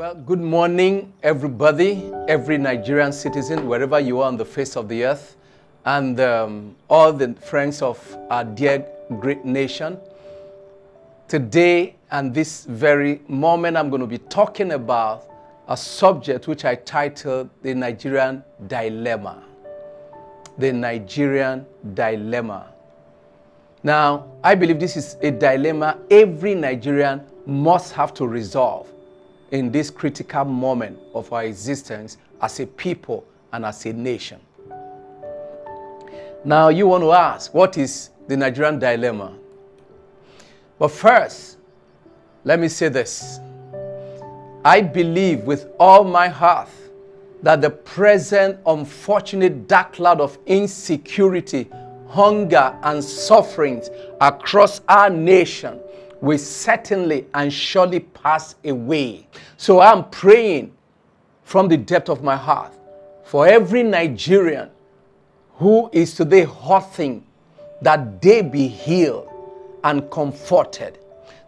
Well, good morning, everybody, every Nigerian citizen, wherever you are on the face of the earth, and all the friends of our dear great nation. Today and this very moment, I'm going to be talking about a subject which I titled The Nigerian Dilemma. The Nigerian Dilemma. Now, I believe this is a dilemma every Nigerian must have to resolve in this critical moment of our existence as a people and as a nation. Now, you want to ask, what is the Nigerian dilemma? But first, let me say this. I believe with all my heart that the present unfortunate dark cloud of insecurity, hunger, and sufferings across our nation will certainly and surely pass away. So I'm praying from the depth of my heart for every Nigerian who is today hurting, that they be healed and comforted,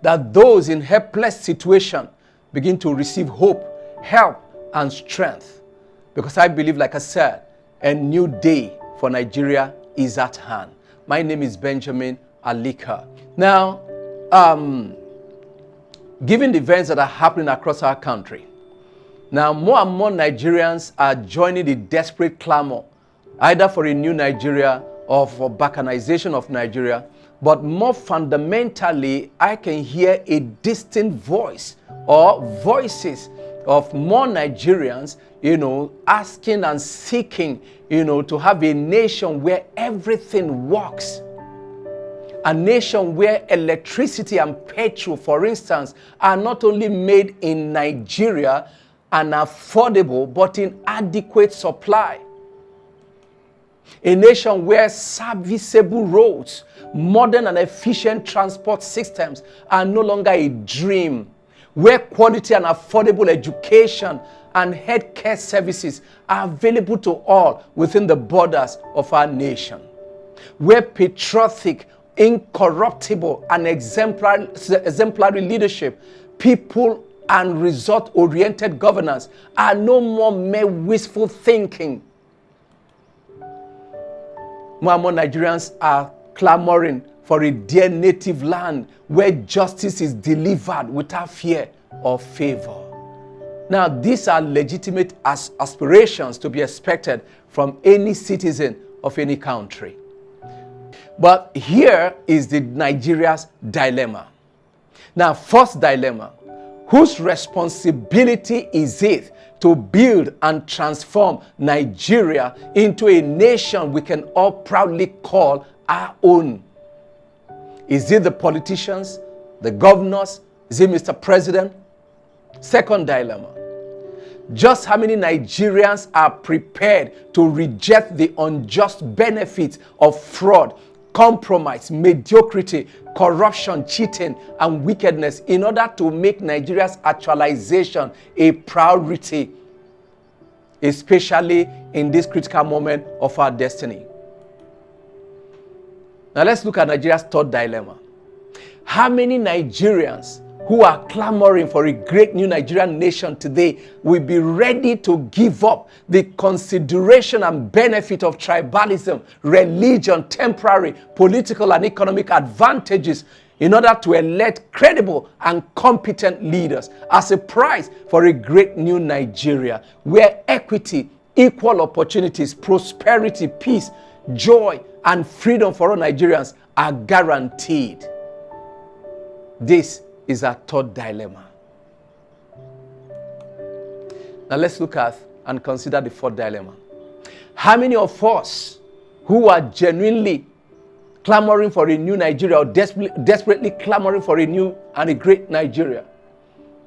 that those in helpless situation begin to receive hope, help, and strength. Because I believe, like I said, a new day for Nigeria is at hand. My name is Benjamin Alika. Now, given the events that are happening across our country, now more and more Nigerians are joining the desperate clamor, either for a new Nigeria or for balkanization of Nigeria. But more fundamentally, I can hear a distinct voice or voices of more Nigerians, asking and seeking, to have a nation where everything works. A nation where electricity and petrol, for instance, are not only made in Nigeria and affordable, but in adequate supply. A nation where serviceable roads, modern and efficient transport systems are no longer a dream, where quality and affordable education and healthcare services are available to all within the borders of our nation, where patriotic, incorruptible, and exemplary leadership, people and result-oriented governance are no more mere wishful thinking. More and more Nigerians are clamoring for a dear native land where justice is delivered without fear or favor. Now, these are legitimate aspirations to be expected from any citizen of any country. But here is the Nigeria's dilemma. Now, first dilemma, whose responsibility is it to build and transform Nigeria into a nation we can all proudly call our own? Is it the politicians, the governors? Is it Mr. President? Second dilemma, just how many Nigerians are prepared to reject the unjust benefits of fraud, compromise, mediocrity, corruption, cheating, and wickedness in order to make Nigeria's actualization a priority, especially in this critical moment of our destiny? Now let's look at Nigeria's third dilemma. How many Nigerians who are clamoring for a great new Nigerian nation today will be ready to give up the consideration and benefit of tribalism, religion, temporary, political, and economic advantages in order to elect credible and competent leaders as a price for a great new Nigeria where equity, equal opportunities, prosperity, peace, joy, and freedom for all Nigerians are guaranteed? This is our third dilemma. Now let's look at and consider the fourth dilemma. How many of us who are genuinely clamoring for a new Nigeria or desperately clamoring for a new and a great Nigeria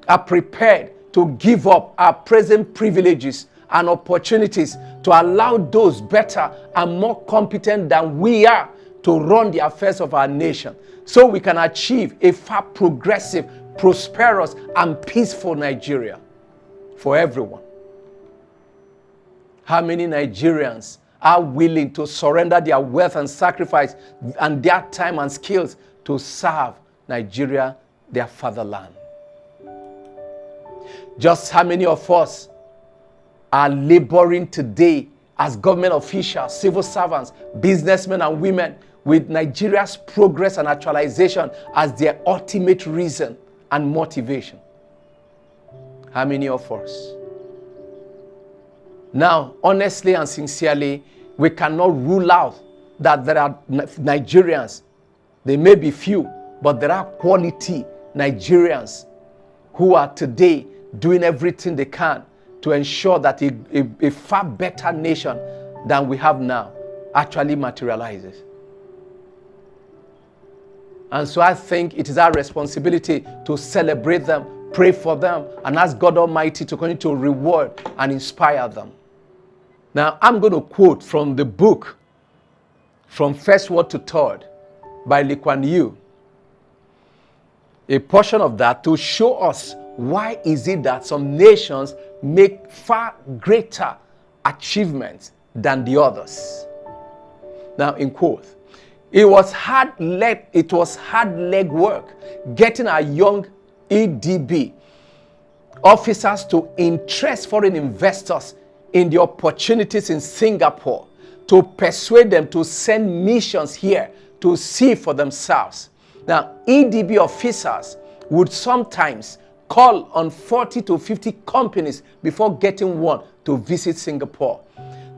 are prepared to give up our present privileges and opportunities to allow those better and more competent than we are to run the affairs of our nation, so we can achieve a far progressive, prosperous, and peaceful Nigeria for everyone? How many Nigerians are willing to surrender their wealth and sacrifice and their time and skills to serve Nigeria, their fatherland? Just how many of us are laboring today as government officials, civil servants, businessmen and women with Nigeria's progress and actualization as their ultimate reason and motivation? How many of us? Now, honestly and sincerely, we cannot rule out that there are Nigerians, they may be few, but there are quality Nigerians who are today doing everything they can to ensure that a far better nation than we have now actually materializes. And so I think it is our responsibility to celebrate them, pray for them, and ask God Almighty to continue to reward and inspire them. Now, I'm going to quote from the book, From First Word to Third, by Lee Kuan Yew. A portion of that to show us why is it that some nations make far greater achievements than the others. Now, in quote, it was hard leg work getting our young EDB officers to interest foreign investors in the opportunities in Singapore, to persuade them to send missions here to see for themselves. Now, EDB officers would sometimes call on 40 to 50 companies before getting one to visit Singapore.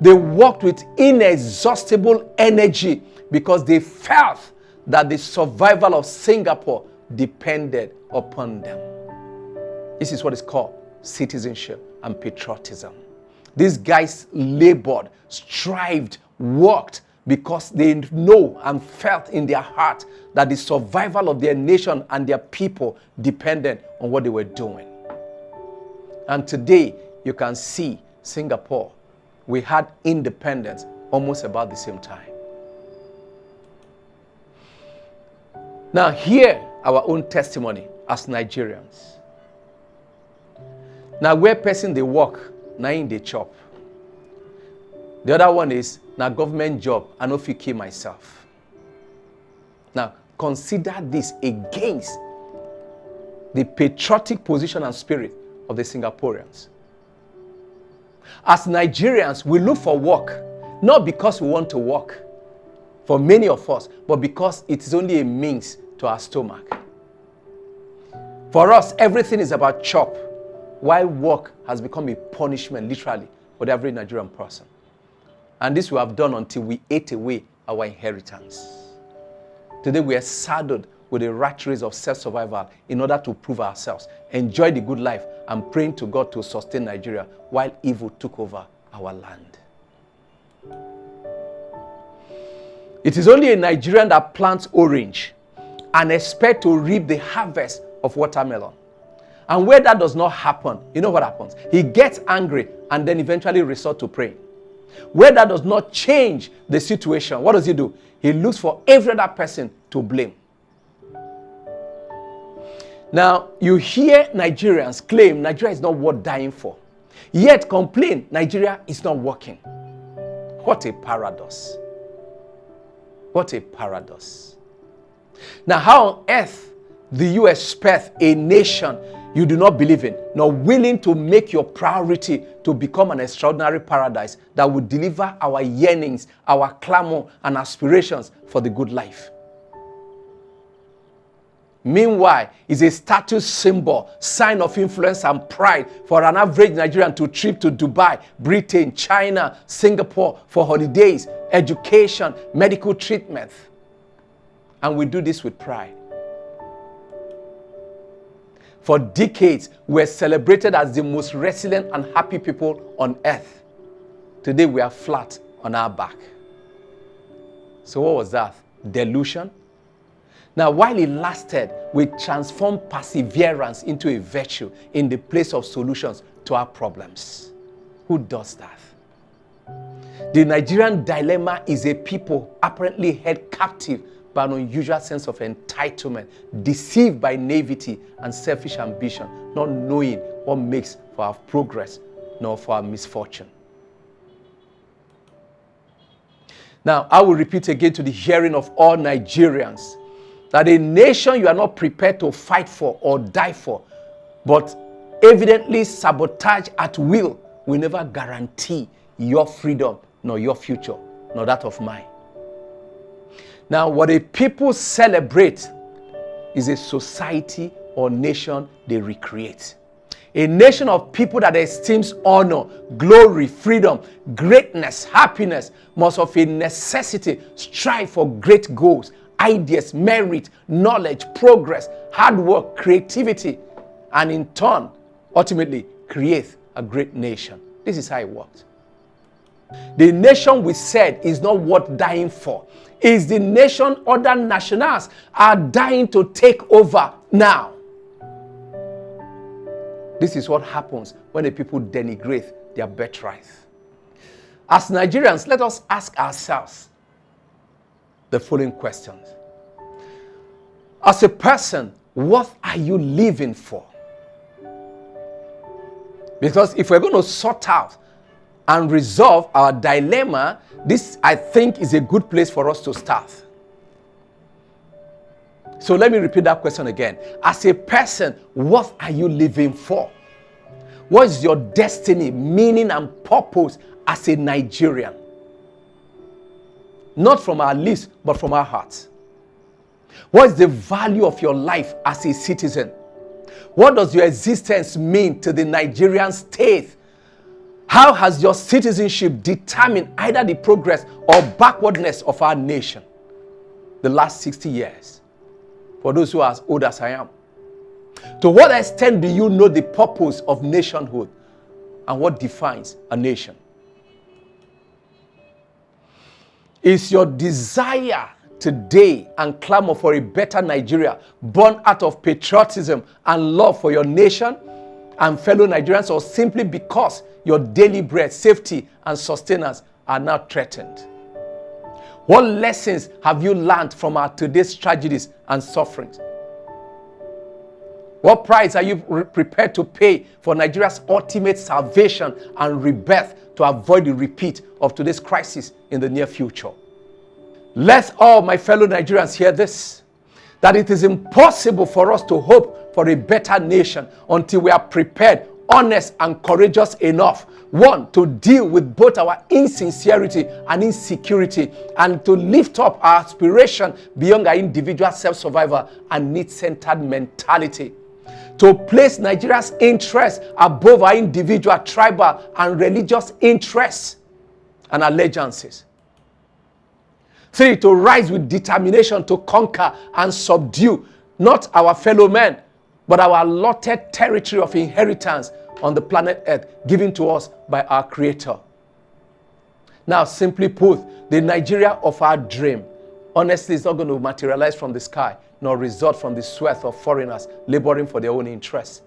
They worked with inexhaustible energy because they felt that the survival of Singapore depended upon them. This is what is called citizenship and patriotism. These guys labored, strived, worked because they know and felt in their heart that the survival of their nation and their people depended on what they were doing. And today, you can see Singapore, we had independence almost about the same time. Now, hear our own testimony as Nigerians. Now, where person they work, now in they chop. The other one is, now government job, I no fit kill myself. Now, consider this against the patriotic position and spirit of the Singaporeans. As Nigerians, we look for work, not because we want to work, for many of us, but because it is only a means to our stomach. For us, everything is about chop, while work has become a punishment, literally, for every Nigerian person. And this we have done until we ate away our inheritance. Today we are saddled with a rat race of self-survival in order to prove ourselves, enjoy the good life, and praying to God to sustain Nigeria while evil took over our land. It is only a Nigerian that plants orange and expects to reap the harvest of watermelon. And where that does not happen, you know what happens? He gets angry and then eventually resort to praying. Where that does not change the situation, what does he do? He looks for every other person to blame. Now, you hear Nigerians claim Nigeria is not worth dying for, yet complain Nigeria is not working. What a paradox. What a paradox. Now, how on earth do you expect a nation you do not believe in, not willing to make your priority to become an extraordinary paradise that would deliver our yearnings, our clamor, and aspirations for the good life? Meanwhile, it's a status symbol, sign of influence and pride for an average Nigerian to trip to Dubai, Britain, China, Singapore for holidays, education, medical treatment. And we do this with pride. For decades, we were celebrated as the most resilient and happy people on earth. Today, we are flat on our back. So what was that? Delusion? Now, while it lasted, we transformed perseverance into a virtue in the place of solutions to our problems. Who does that? The Nigerian dilemma is a people apparently held captive by an unusual sense of entitlement, deceived by naivety and selfish ambition, not knowing what makes for our progress nor for our misfortune. Now, I will repeat again to the hearing of all Nigerians that a nation you are not prepared to fight for or die for, but evidently sabotage at will never guarantee your freedom, nor your future, nor that of mine. Now, what a people celebrate is a society or nation they recreate. A nation of people that esteems honor, glory, freedom, greatness, happiness must of a necessity strive for great goals, ideas, merit, knowledge, progress, hard work, creativity, and in turn, ultimately, create a great nation. This is how it works. The nation we said is not worth dying for. It's the nation other nationals are dying to take over now. This is what happens when the people denigrate their birthright. As Nigerians, let us ask ourselves the following questions. As a person, what are you living for? Because if we're going to sort out and resolve our dilemma, this, I think, is a good place for us to start. So let me repeat that question again. As a person, what are you living for? What is your destiny, meaning, and purpose as a Nigerian? Not from our lips, but from our hearts. What is the value of your life as a citizen? What does your existence mean to the Nigerian state? How has your citizenship determined either the progress or backwardness of our nation the last 60 years? For those who are as old as I am. To what extent do you know the purpose of nationhood and what defines a nation? Is your desire today and clamor for a better Nigeria born out of patriotism and love for your nation and fellow Nigerians, or simply because your daily bread, safety, and sustenance are now threatened? What lessons have you learned from our today's tragedies and sufferings? What price are you prepared to pay for Nigeria's ultimate salvation and rebirth to avoid the repeat of today's crisis in the near future? Let all my fellow Nigerians hear this, that it is impossible for us to hope for a better nation until we are prepared, honest, and courageous enough, one, to deal with both our insincerity and insecurity, and to lift up our aspiration beyond our individual self-survival and need-centered mentality, to place Nigeria's interests above our individual, tribal, and religious interests and allegiances. 3, to rise with determination to conquer and subdue not our fellow men, but our allotted territory of inheritance on the planet Earth given to us by our Creator. Now, simply put, the Nigeria of our dream, honestly, is not going to materialize from the sky, nor result from the sweat of foreigners laboring for their own interests.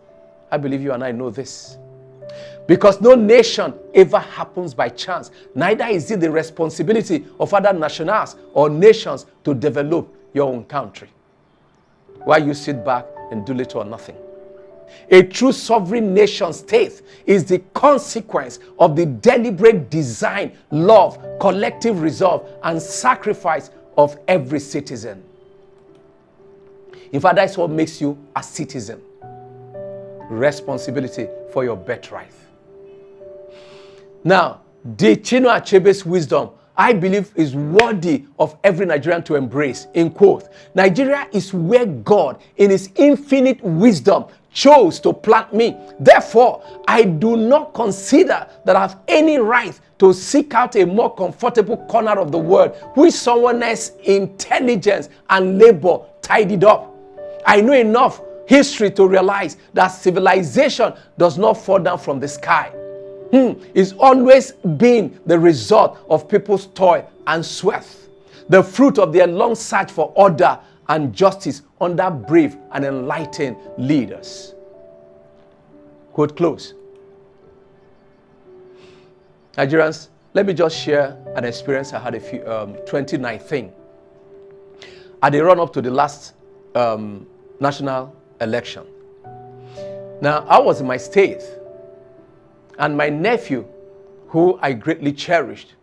I believe you and I know this. Because no nation ever happens by chance. Neither is it the responsibility of other nationals or nations to develop your own country, while you sit back and do little or nothing. A true sovereign nation state is the consequence of the deliberate design, love, collective resolve, and sacrifice of every citizen. In fact, that's what makes you a citizen. Responsibility for your birthright. Now, the Chinua Achebe's wisdom, I believe, is worthy of every Nigerian to embrace. In quote, Nigeria is where God, in his infinite wisdom, chose to plant me. Therefore, I do not consider that I have any right to seek out a more comfortable corner of the world which someone else's intelligence and labor tidied up. I know enough history to realize that civilization does not fall down from the sky. It's always been the result of people's toil and sweat, the fruit of their long search for order and justice under brave and enlightened leaders. Quote close. Nigerians, let me just share an experience I had 2019 at the run-up to the last national election. Now, I was in my state, and my nephew, who I greatly cherished,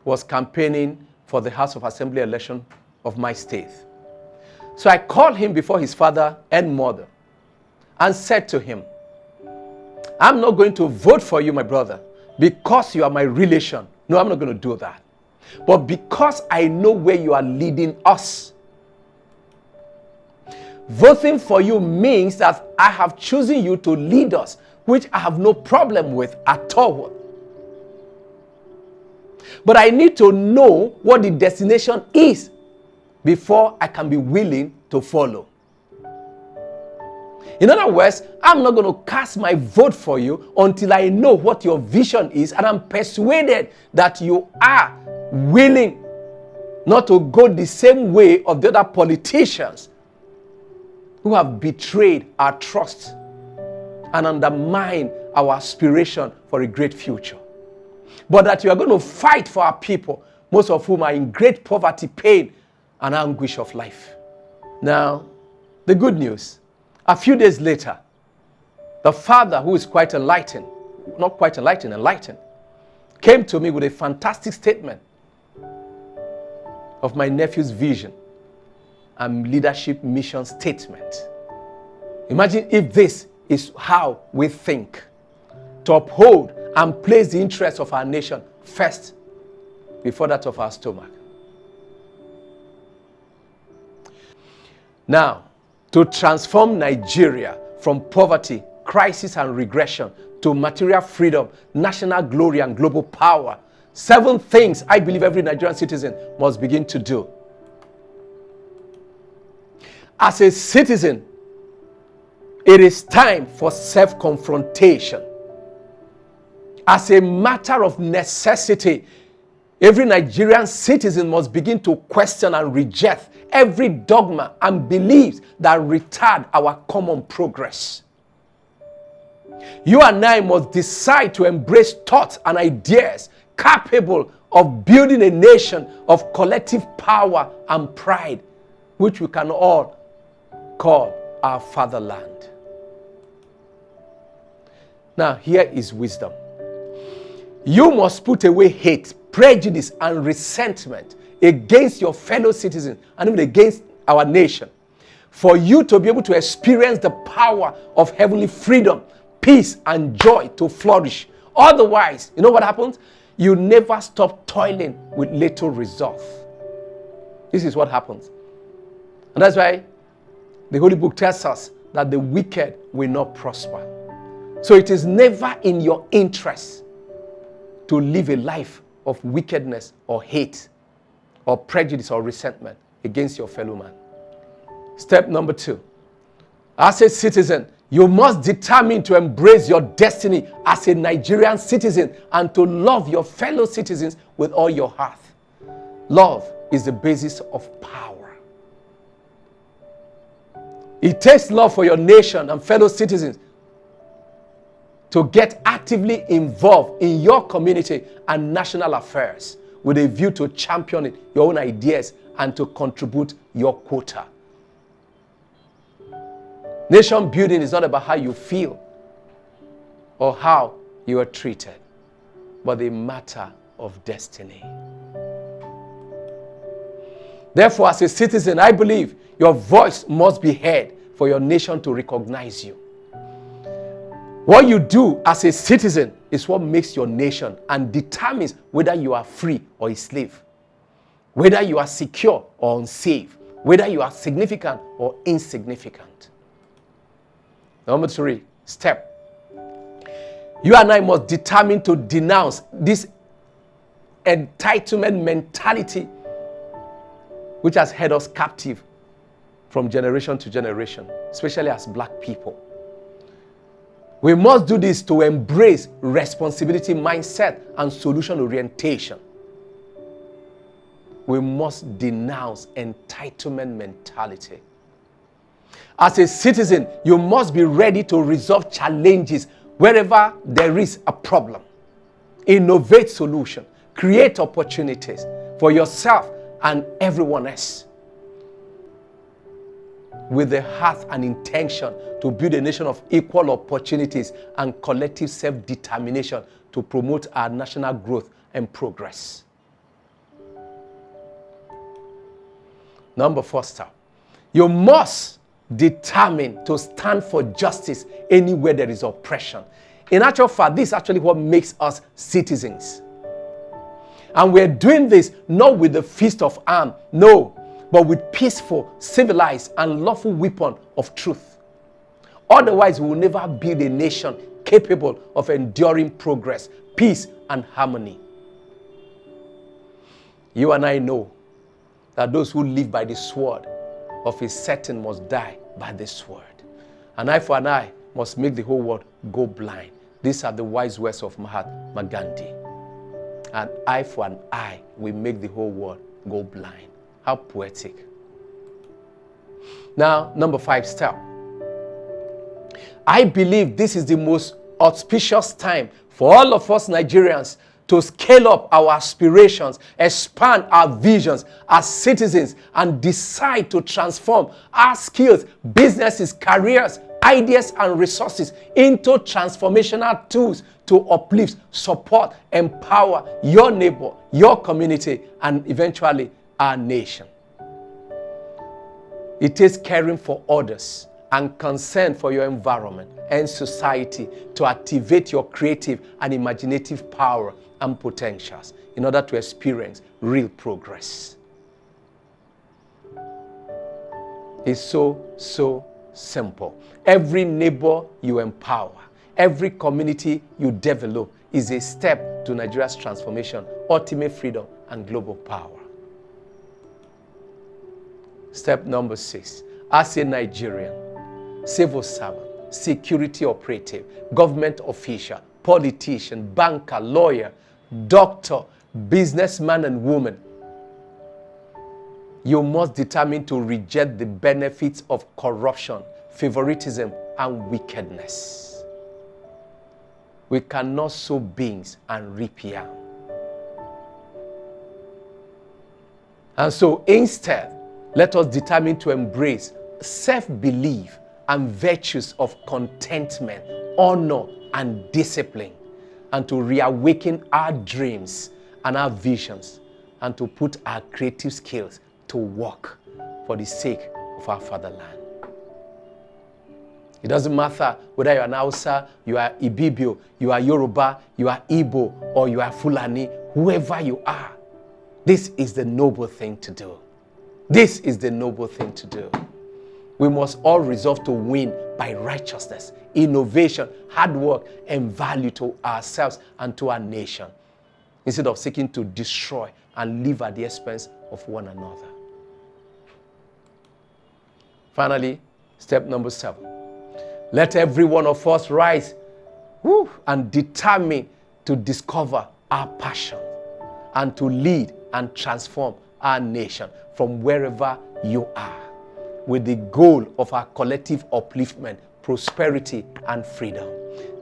was campaigning for the House of Assembly election of my state. So I called him before his father and mother and said to him, I'm not going to vote for you, my brother, because you are my relation. No, I'm not going to do that. But because I know where you are leading us. Voting for you means that I have chosen you to lead us, which I have no problem with at all. But I need to know what the destination is before I can be willing to follow. In other words, I'm not going to cast my vote for you until I know what your vision is, and I'm persuaded that you are willing not to go the same way of the other politicians who have betrayed our trust and undermined our aspiration for a great future. But that you are going to fight for our people, most of whom are in great poverty, pain, and anguish of life. Now, the good news, a few days later, the father, who is quite enlightened, not quite enlightened, came to me with a fantastic statement of my nephew's vision and leadership mission statement. Imagine if this is how we think, to uphold and place the interests of our nation first before that of our stomach. Now, to transform Nigeria from poverty, crisis, and regression to material freedom, national glory, and global power, 7 things I believe every Nigerian citizen must begin to do. As a citizen, it is time for self-confrontation. As a matter of necessity, every Nigerian citizen must begin to question and reject every dogma and beliefs that retard our common progress. You and I must decide to embrace thoughts and ideas capable of building a nation of collective power and pride, which we can all call our fatherland. Now, here is wisdom. You must put away hate, prejudice, and resentment against your fellow citizens and even against our nation, for you to be able to experience the power of heavenly freedom, peace, and joy to flourish. Otherwise, you know what happens? You never stop toiling with little result. This is what happens. And that's why the Holy Book tells us that the wicked will not prosper. So it is never in your interest to live a life of wickedness or hate or prejudice or resentment against your fellow man. Step number 2. As a citizen, you must determine to embrace your destiny as a Nigerian citizen and to love your fellow citizens with all your heart. Love is the basis of power. It takes love for your nation and fellow citizens to get actively involved in your community and national affairs with a view to championing your own ideas and to contribute your quota. Nation building is not about how you feel or how you are treated, but the matter of destiny. Therefore, as a citizen, I believe your voice must be heard for your nation to recognize you. What you do as a citizen is what makes your nation and determines whether you are free or a slave, whether you are secure or unsafe, whether you are significant or insignificant. Number 3, step. You and I must determine to denounce this entitlement mentality which has held us captive from generation to generation, especially as black people. We must do this to embrace responsibility mindset and solution orientation. We must denounce entitlement mentality. As a citizen, you must be ready to resolve challenges wherever there is a problem. Innovate solutions, create opportunities for yourself and everyone else, with the heart and intention to build a nation of equal opportunities and collective self-determination to promote our national growth and progress. Number 4 step. You must determine to stand for justice anywhere there is oppression. In actual fact, this is actually what makes us citizens. And we're doing this not with the fist of arm, no, but with peaceful, civilized, and lawful weapon of truth. Otherwise, we will never build a nation capable of enduring progress, peace, and harmony. You and I know that those who live by the sword of a certain must die by the sword. An eye for an eye must make the whole world go blind. These are the wise words of Mahatma Gandhi. An eye for an eye will make the whole world go blind. How poetic. Now, number 5 step. I believe this is the most auspicious time for all of us Nigerians to scale up our aspirations, expand our visions as citizens, and decide to transform our skills, businesses, careers, ideas, and resources into transformational tools to uplift, support, empower your neighbor, your community, and eventually our nation. It takes caring for others and concern for your environment and society to activate your creative and imaginative power and potentials in order to experience real progress. It's so simple. Every neighbor you empower, every community you develop is a step to Nigeria's transformation, ultimate freedom, and global power. Step number 6. As a Nigerian, civil servant, security operative, government official, politician, banker, lawyer, doctor, businessman and woman, you must determine to reject the benefits of corruption, favoritism, and wickedness. We cannot sow beans and reap yam. And so instead, let us determine to embrace self-belief and virtues of contentment, honor, and discipline, and to reawaken our dreams and our visions, and to put our creative skills to work for the sake of our fatherland. It doesn't matter whether you're an Hausa, you are Ibibio, you are Yoruba, you are Igbo, or you are Fulani, whoever you are. This is the noble thing to do. This is the noble thing to do. We must all resolve to win by righteousness, innovation, hard work, and value to ourselves and to our nation, instead of seeking to destroy and live at the expense of one another. Finally, step number 7. Let every one of us rise and determine to discover our passion and to lead and transform our nation from wherever you are, with the goal of our collective upliftment, prosperity, and freedom.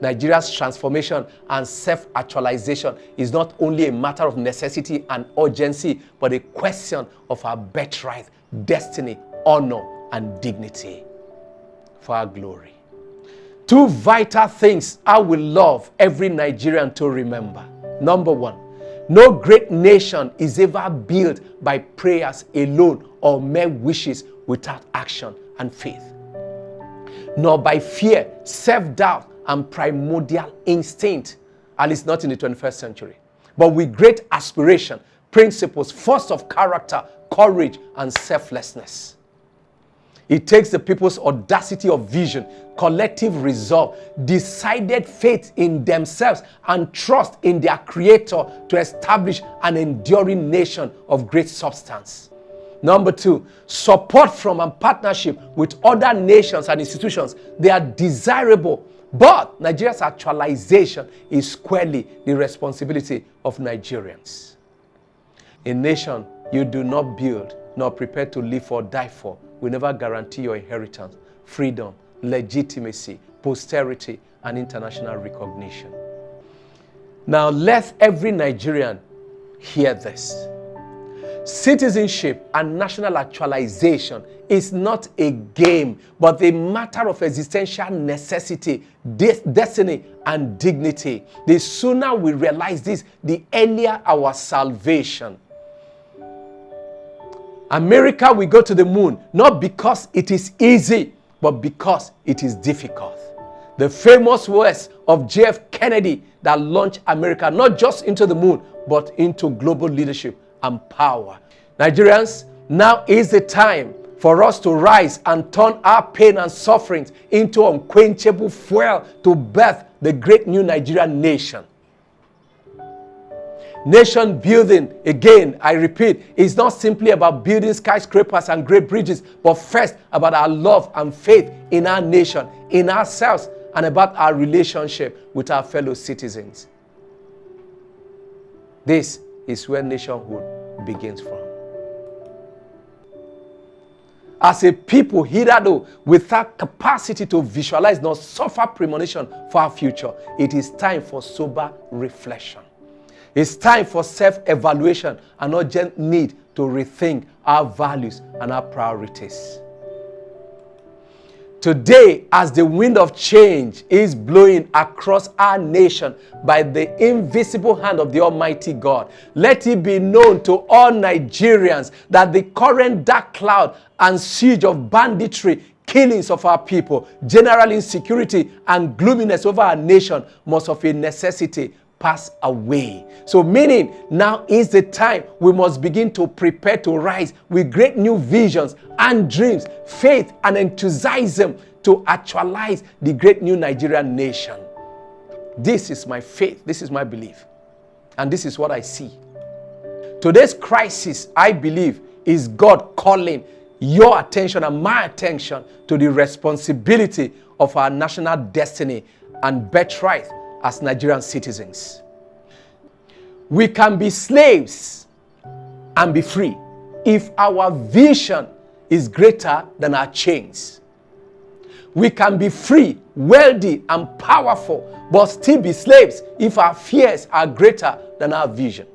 Nigeria's transformation and self-actualization is not only a matter of necessity and urgency, but a question of our birthright, destiny, honor, and dignity for our glory. 2 vital things I will love every Nigerian to remember. Number 1, no great nation is ever built by prayers alone or mere wishes without action and faith, nor by fear, self-doubt, and primordial instinct, at least not in the 21st century, but with great aspiration, principles, force of character, courage, and selflessness. It takes the people's audacity of vision, collective resolve, decided faith in themselves, and trust in their Creator to establish an enduring nation of great substance. Number 2, support from and partnership with other nations and institutions. They are desirable, but Nigeria's actualization is squarely the responsibility of Nigerians. A nation you do not build nor prepare to live or die for will never guarantee your inheritance, freedom, legitimacy, posterity, and international recognition. Now, let every Nigerian hear this. Citizenship and national actualization is not a game, but a matter of existential necessity, destiny, and dignity. The sooner we realize this, the earlier our salvation. America will go to the moon, not because it is easy, but because it is difficult. The famous words of J.F. Kennedy that launched America not just into the moon, but into global leadership and power. Nigerians, now is the time for us to rise and turn our pain and sufferings into unquenchable fuel to birth the great new Nigerian nation. Nation building, again, I repeat, is not simply about building skyscrapers and great bridges, but first about our love and faith in our nation, in ourselves, and about our relationship with our fellow citizens. This is where nationhood begins from. As a people, hitherto without capacity to visualize nor suffer premonition for our future, it is time for sober reflection. It's time for self-evaluation and urgent need to rethink our values and our priorities. Today, as the wind of change is blowing across our nation by the invisible hand of the Almighty God, let it be known to all Nigerians that the current dark cloud and siege of banditry, killings of our people, general insecurity, and gloominess over our nation must of a necessity pass away. So meaning, now is the time we must begin to prepare to rise with great new visions and dreams, faith and enthusiasm to actualize the great new Nigerian nation. This is my faith, this is my belief, and this is what I see. Today's crisis, I believe, is God calling your attention and my attention to the responsibility of our national destiny and birthright as Nigerian citizens. We can be slaves and be free if our vision is greater than our chains. We can be free, wealthy, and powerful, but still be slaves if our fears are greater than our vision.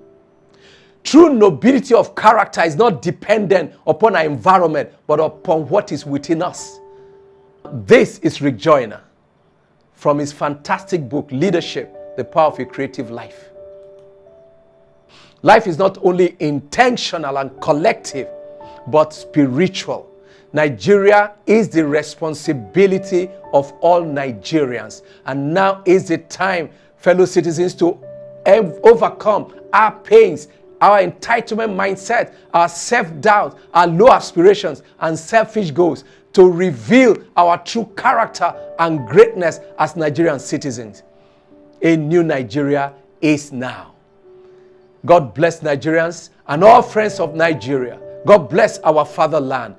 True nobility of character is not dependent upon our environment, but upon what is within us. This is Rick Joyner from his fantastic book, Leadership, The Power of a Creative Life. Life is not only intentional and collective, but spiritual. Nigeria is the responsibility of all Nigerians. And now is the time, fellow citizens, to overcome our pains, our entitlement mindset, our self-doubt, our low aspirations, and selfish goals, to reveal our true character and greatness as Nigerian citizens. A new Nigeria is now. God bless Nigerians and all friends of Nigeria. God bless our fatherland.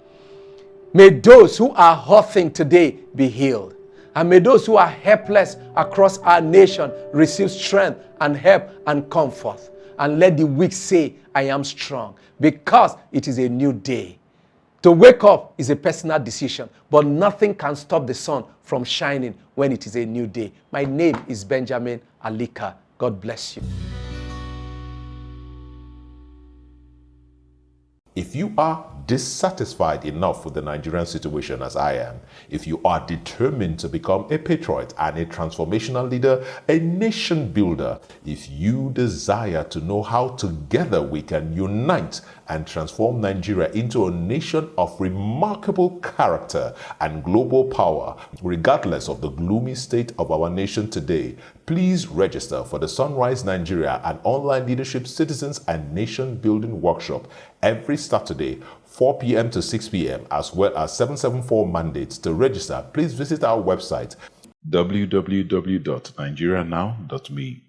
May those who are hurting today be healed. And may those who are helpless across our nation receive strength and help and comfort. And let the weak say, I am strong, because it is a new day. To wake up is a personal decision, but nothing can stop the sun from shining when it is a new day. My name is Benjamin Alika. God bless you. If you are dissatisfied enough with the Nigerian situation as I am, if you are determined to become a patriot and a transformational leader, a nation builder, if you desire to know how together we can unite and transform Nigeria into a nation of remarkable character and global power, regardless of the gloomy state of our nation today, please register for the Sunrise Nigeria, an online leadership, citizens, and nation building workshop every Saturday, 4 p.m. to 6 p.m., as well as 774 mandates. To register, please visit our website, www.nigerianow.me.